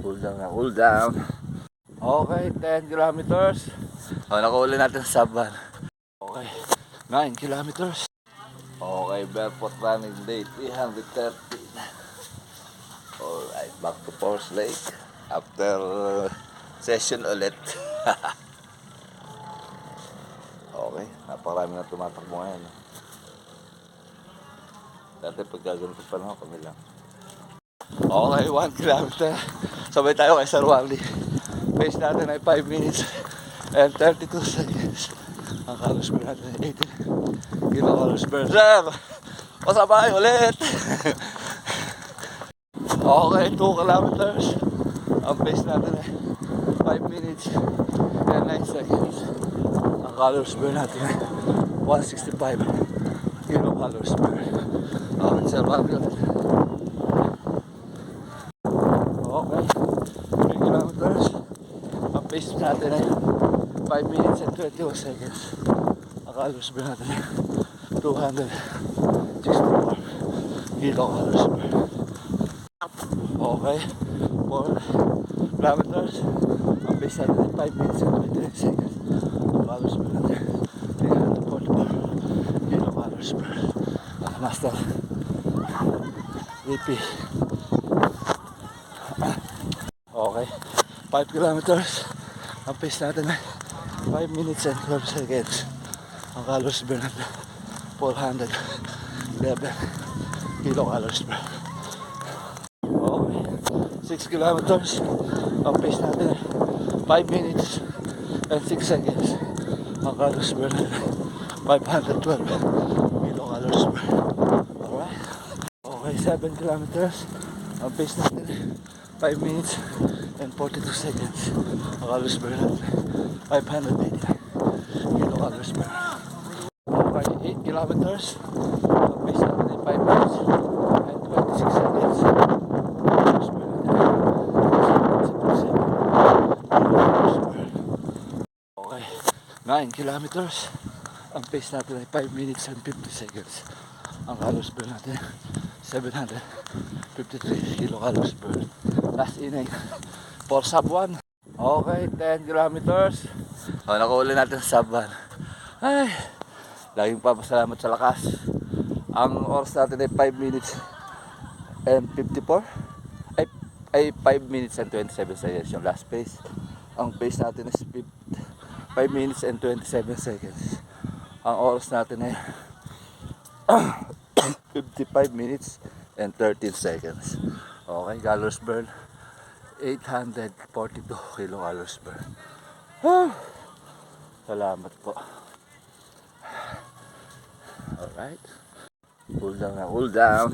Cool down na, cool down. Okay, 10 kilometers. Nakahuli natin sa Saban. Okay, 9 kilometers. Okay, barefoot running day 330. Alright, back to Force Lake. After session ulit. Okay, napakarami na tumatakbo ngayon. Dati pag gaganito pa naman kami lang. Okay, 1 kilometer. Sabay tayo kay Sir Wally. Pace natin ay 5 minutes and 32 seconds. Ang calories per natin ay 18 kilocalories per sir. Pasabay ulit. Okay, 2 kilometers. Ang pace natin ay 5 minutes and 9 seconds. Ang calories per natin ay 165 kilocalories per. Okay, Sir Wally ulit. Okay, 3 kilometers. Ang pace natin ay 5 minutes and 21 seconds. Ang calories per natin ay 264 kilocalories per. Okay, 4 kilometers. Ang pace natin ay 5 minutes and 29 seconds. Ang calories per natin ay 344 kilocalories per. Master VP. Okay, 5 kilometers. Ang pace natin ay 5 minutes and 12 seconds. Ang calories burn natin 411 kilocalories per. Okay, 6 kilometers. Ang pace natin ay 5 minutes and 6 seconds. Ang calories burn natin 512 kilocalories per. Alright. Okay, 7 kilometers. Ang pace natin ay 5 minutes and 42 seconds. Ang calories burn natin 580 kilocalories per. Okay, 8 kilometers. Ang pace natin ay 5 minutes and 26 seconds. Ang calories burn natin 777 kilocalories per. Okay, 9 kilometers. Ang pace natin ay 5 minutes and 50 seconds. Ang calories burn natin 753 kilocalories per. Last inning for sub 1. Okay, 10 kilometers. Nakahuli natin sa Saban. Ay, laging papasalamat sa lakas. Ang oras natin ay 5 minutes and 54. Ay 5 minutes and 27 seconds yung last pace. Ang pace natin is 5 minutes and 27 seconds. Ang oras natin ay 55 minutes and 13 seconds. Okay, calories burn 842 kilocalories burn. Salamat po. Alright, cool down na, cool down.